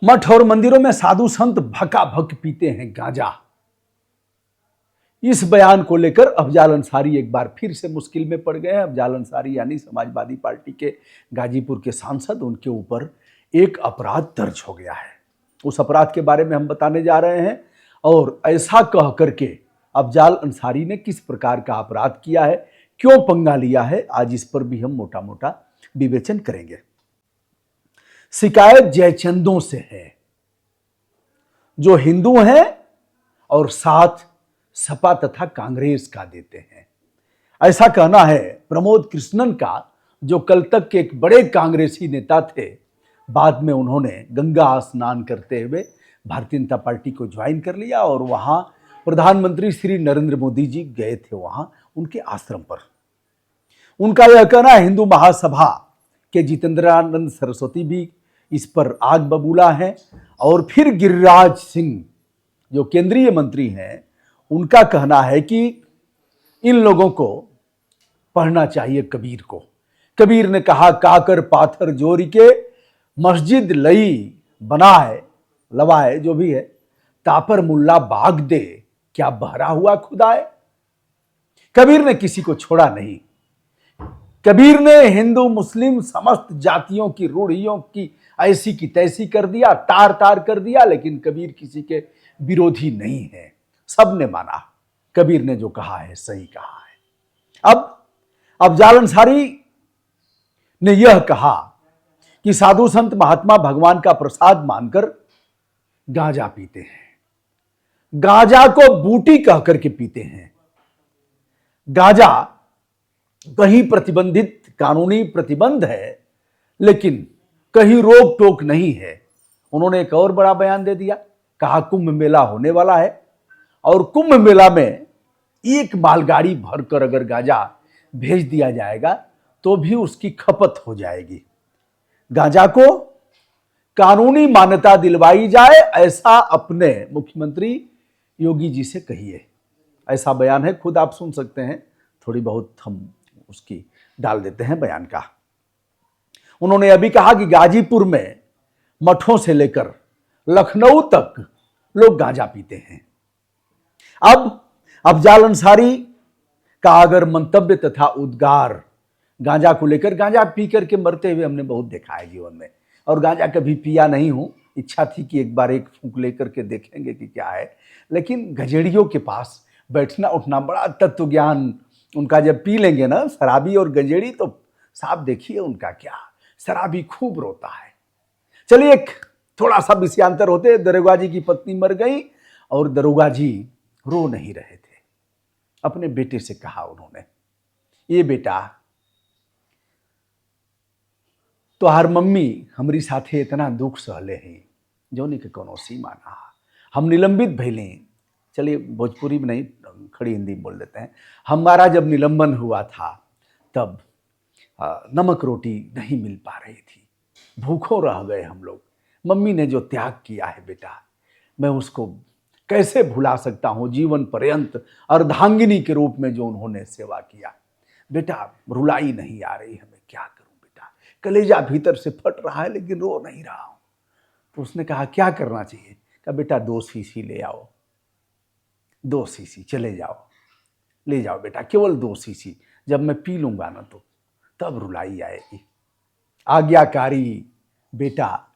मठ और मंदिरों में साधु संत भकाभक पीते हैं गांजा। इस बयान को लेकर अफजाल अंसारी एक बार फिर से मुश्किल में पड़ गए हैं। अफजाल अंसारी यानी समाजवादी पार्टी के गाजीपुर के सांसद, उनके ऊपर एक अपराध दर्ज हो गया है। उस अपराध के बारे में हम बताने जा रहे हैं और ऐसा कह करके अफजाल अंसारी ने किस प्रकार का अपराध किया है, क्यों पंगा लिया है, आज इस पर भी हम मोटा मोटा विवेचन करेंगे। शिकायत जयचंदों से है, जो हिंदू हैं और साथ सपा तथा कांग्रेस का देते हैं। ऐसा कहना है प्रमोद कृष्णन का, जो कल तक के एक बड़े कांग्रेसी नेता थे। बाद में उन्होंने गंगा स्नान करते हुए भारतीय जनता पार्टी को ज्वाइन कर लिया और वहां प्रधानमंत्री श्री नरेंद्र मोदी जी गए थे वहां उनके आश्रम पर। उनका यह कहना, हिंदू महासभा के जितेंद्रानंद सरस्वती भी इस पर आग बबूला है और फिर गिरिराज सिंह जो केंद्रीय मंत्री हैं, उनका कहना है कि इन लोगों को पढ़ना चाहिए कबीर को। कबीर ने कहा, काकर पाथर जोरी के मस्जिद लई बनाए लवाए, जो भी है, तापर मुल्ला बाग दे क्या बहरा हुआ खुदाए। कबीर ने किसी को छोड़ा नहीं। कबीर ने हिंदू मुस्लिम समस्त जातियों की रूढ़ियों की ऐसी की तैसी कर दिया, तार तार कर दिया, लेकिन कबीर किसी के विरोधी नहीं है। सबने माना कबीर ने जो कहा है सही कहा है। अब अफजाल अंसारी ने यह कहा कि साधु संत महात्मा भगवान का प्रसाद मानकर गांजा पीते हैं, गांजा को बूटी कह करके पीते हैं। गांजा कहीं प्रतिबंधित कानूनी प्रतिबंध है, लेकिन कहीं रोक टोक नहीं है। उन्होंने एक और बड़ा बयान दे दिया, कहा कुंभ मेला होने वाला है और कुंभ मेला में एक मालगाड़ी भरकर अगर गांजा भेज दिया जाएगा तो भी उसकी खपत हो जाएगी। गांजा को कानूनी मान्यता दिलवाई जाए, ऐसा अपने मुख्यमंत्री योगी जी से कहिए। ऐसा बयान है, खुद आप सुन सकते हैं, थोड़ी बहुत हम उसकी डाल देते हैं बयान का। उन्होंने अभी कहा कि गाजीपुर में मठों से लेकर लखनऊ तक लोग गांजा पीते हैं। अब अफजाल अंसारी का अगर मंतव्य तथा उद्गार गांजा को लेकर, गांजा पी करके मरते हुए हमने बहुत देखा है जीवन में, और गांजा कभी पिया नहीं हूं। इच्छा थी कि एक बार एक फूंक लेकर के देखेंगे कि क्या है, लेकिन गजेड़ियों के पास बैठना उठना बड़ा तत्व ज्ञान उनका जब पी लेंगे ना, शराबी और गजेड़ी, तो साहब देखिए उनका क्या, शराबी खूब रोता है। चलिए एक थोड़ा सा विषयांतर होते, दरोगा जी की पत्नी मर गई और दरोगा जी रो नहीं रहे थे। अपने बेटे से कहा उन्होंने, ये बेटा, तोहार मम्मी हमारी साथे इतना दुख सहले हैं जोनी के कोनो सीमा ना, हम निलंबित भइले। चलिए भोजपुरी में नहीं, खड़ी हिंदी में बोल देते हैं। हमारा जब निलंबन हुआ था तब नमक रोटी नहीं मिल पा रही थी, भूखों रह गए हम लोग। मम्मी ने जो त्याग किया है बेटा, मैं उसको कैसे भुला सकता हूँ। जीवन पर्यंत अर्धांगिनी के रूप में जो उन्होंने सेवा किया, बेटा रुलाई नहीं आ रही, हमें क्या करूं बेटा, कलेजा भीतर से फट रहा है लेकिन रो नहीं रहा हूं। तो उसने कहा क्या करना चाहिए? कहा बेटा 2 शीशी ले आओ, 2 शीशी चले जाओ, ले जाओ बेटा, केवल 2 शीशी, जब मैं पी लूंगा ना तो तब रुलाई आएगी। आज्ञाकारी बेटा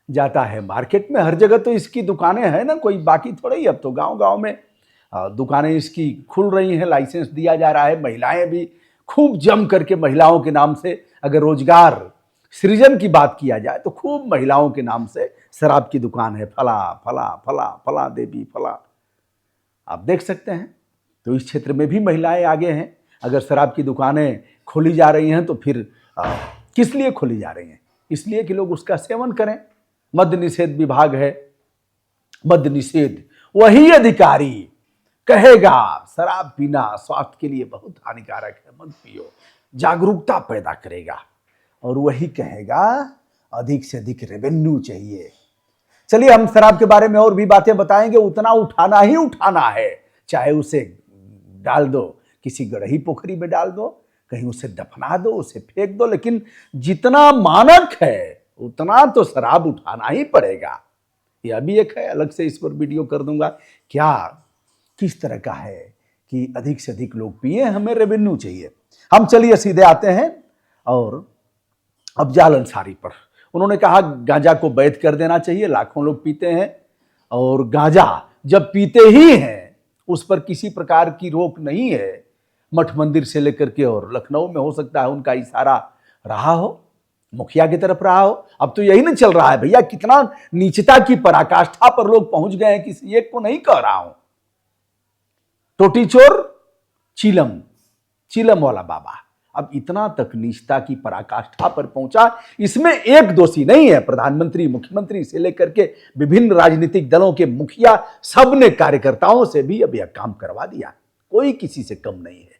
जाता है मार्केट में। हर जगह तो इसकी दुकानें हैं ना, कोई बाकी थोड़ा ही, अब तो गांव गांव में दुकानें इसकी खुल रही हैं, लाइसेंस दिया जा रहा है। महिलाएं भी खूब जम करके, महिलाओं के नाम से अगर रोजगार सृजन की बात किया जाए तो खूब महिलाओं के नाम से शराब की दुकान है, फला फला फला फला देवी फला, आप देख सकते हैं। तो इस क्षेत्र में भी महिलाएं आगे हैं। अगर शराब की दुकानें खोली जा रही हैं तो फिर किस लिए खोली जा रही हैं? इसलिए कि लोग उसका सेवन करें। मद्य निषेध विभाग है, मद्य निषेध, वही अधिकारी कहेगा शराब पीना स्वास्थ्य के लिए बहुत हानिकारक है, मत पियो, जागरूकता पैदा करेगा, और वही कहेगा अधिक से अधिक रेवेन्यू चाहिए। चलिए हम शराब के बारे में और भी बातें बताएंगे। उतना उठाना ही उठाना है, चाहे उसे डाल दो किसी गढ़ही पोखरी में, डाल दो कहीं, उसे दफना दो, उसे फेंक दो, लेकिन जितना मानक है उतना तो शराब उठाना ही पड़ेगा। यह भी एक है, अलग से इस पर वीडियो कर दूंगा। क्या किस तरह का है कि अधिक से अधिक लोग पिए, हमें रेवेन्यू चाहिए। हम चलिए सीधे आते हैं और अफजाल अंसारी पर। उन्होंने कहा गांजा को वैध कर देना चाहिए, लाखों लोग पीते हैं और गांजा जब पीते ही हैं उस पर किसी प्रकार की रोक नहीं है। मठ मंदिर से लेकर के, और लखनऊ में हो सकता है उनका इशारा रहा हो, मुखिया की तरफ रहा हो। अब तो यही ना चल रहा है भैया, कितना नीचता की पराकाष्ठा पर लोग पहुंच गए हैं। किसी एक को नहीं कह रहा हूं, टोटी चोर चीलम, चीलम वाला बाबा अब इतना तक नीचता की पराकाष्ठा पर पहुंचा। इसमें एक दोषी नहीं है, प्रधानमंत्री, मुख्यमंत्री से लेकर के विभिन्न राजनीतिक दलों के मुखिया, सबने कार्यकर्ताओं से भी अब यह काम करवा दिया। कोई किसी से कम नहीं है।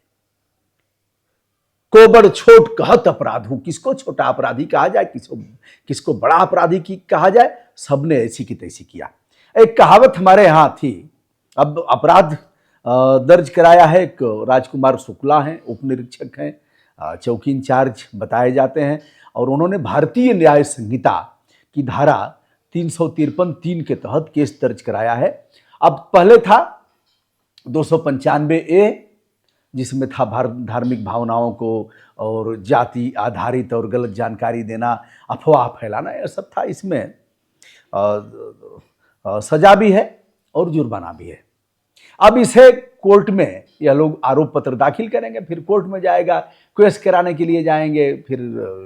कोबड़ छोट कहत अपराध हूं, किसको छोटा अपराधी कहा जाए, किसको बड़ा अपराधी की कहा जाए, सबने ऐसी की तैसी किया। एक कहावत हमारे यहां थी, अब अपराध दर्ज कराया है, एक राजकुमार शुक्ला हैं, उप निरीक्षक हैं, चौकी इंचार्ज बताए जाते हैं, और उन्होंने भारतीय न्याय संहिता की धारा 353(3) के तहत केस दर्ज कराया है। अब पहले था 295A, जिसमें था धार्मिक भावनाओं को और जाति आधारित और गलत जानकारी देना, अफवाह फैलाना, यह सब था। इसमें सजा भी है और जुर्माना भी है। अब इसे कोर्ट में यह लोग आरोप पत्र दाखिल करेंगे, फिर कोर्ट में जाएगा, केस कराने के लिए जाएंगे, फिर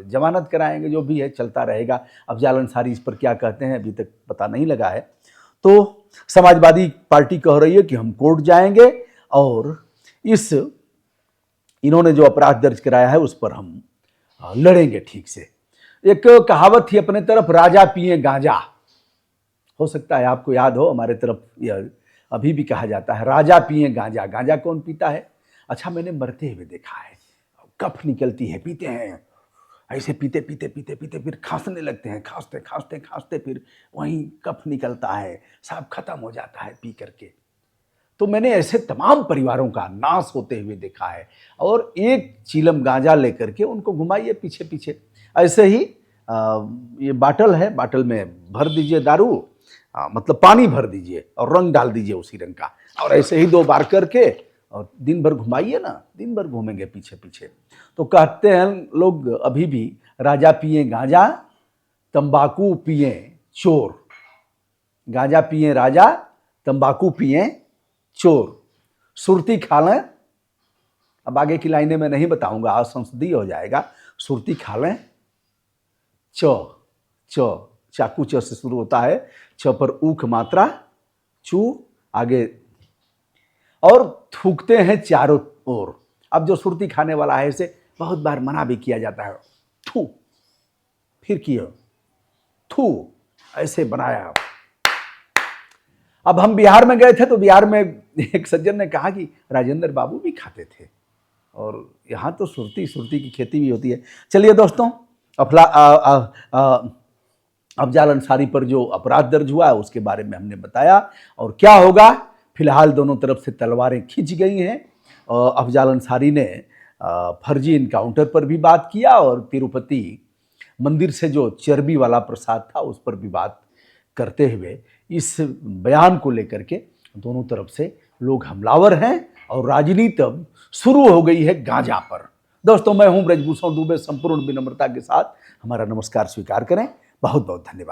जमानत कराएंगे, जो भी है चलता रहेगा। अफजाल अंसारी इस पर क्या कहते हैं अभी तक पता नहीं लगा है। तो समाजवादी पार्टी कह रही है कि हम कोर्ट जाएंगे और इन्होंने जो अपराध दर्ज कराया है उस पर हम लड़ेंगे ठीक से। एक कहावत थी अपने तरफ, राजा पिए गांजा, हो सकता है आपको याद हो, हमारे तरफ यह अभी भी कहा जाता है, राजा पिए गांजा। गांजा कौन पीता है? अच्छा, मैंने मरते हुए देखा है, कफ निकलती है, पीते हैं, ऐसे पीते पीते पीते पीते फिर खांसने लगते हैं, खांसते खांसते खांसते फिर वहीं कफ निकलता है, सब खत्म हो जाता है पी करके। तो मैंने ऐसे तमाम परिवारों का नाश होते हुए देखा है। और एक चीलम गांजा लेकर के उनको घुमाइए पीछे पीछे, ऐसे ही ये बाटल है, बाटल में भर दीजिए दारू, मतलब पानी भर दीजिए और रंग डाल दीजिए उसी रंग का, और ऐसे ही 2 बार करके और दिन भर घुमाइए ना, दिन भर घूमेंगे पीछे पीछे। तो कहते हैं लोग अभी भी, राजा पिए गांजा, तंबाकू पिए चोर। गांजा पिए राजा, तंबाकू पिए चोर, सुरती खा लें, अब आगे की लाइनें मैं नहीं बताऊंगा, आज संसदीय हो जाएगा। सुरती खा लें, च चाकू च से शुरू होता है, छ पर ऊख मात्रा, चू आगे, और थूकते हैं चारों ओर। अब जो सुरती खाने वाला है इसे बहुत बार मना भी किया जाता है, थू, फिर किया थू, ऐसे बनाया। अब हम बिहार में गए थे तो बिहार में एक सज्जन ने कहा कि राजेंद्र बाबू भी खाते थे, और यहाँ तो सुरती की खेती भी होती है। चलिए दोस्तों, अफजाल अंसारी पर जो अपराध दर्ज हुआ है उसके बारे में हमने बताया, और क्या होगा। फिलहाल दोनों तरफ से तलवारें खींच गई हैं। अफजाल अंसारी ने फर्जी इनकाउंटर पर भी बात किया, और तिरुपति मंदिर से जो चर्बी वाला प्रसाद था उस पर भी बात करते हुए इस बयान को लेकर के दोनों तरफ से लोग हमलावर हैं, और राजनीति अब शुरू हो गई है गांजा पर। दोस्तों, मैं हूं ब्रजभूषण दुबे, संपूर्ण विनम्रता के साथ हमारा नमस्कार स्वीकार करें। बहुत बहुत धन्यवाद।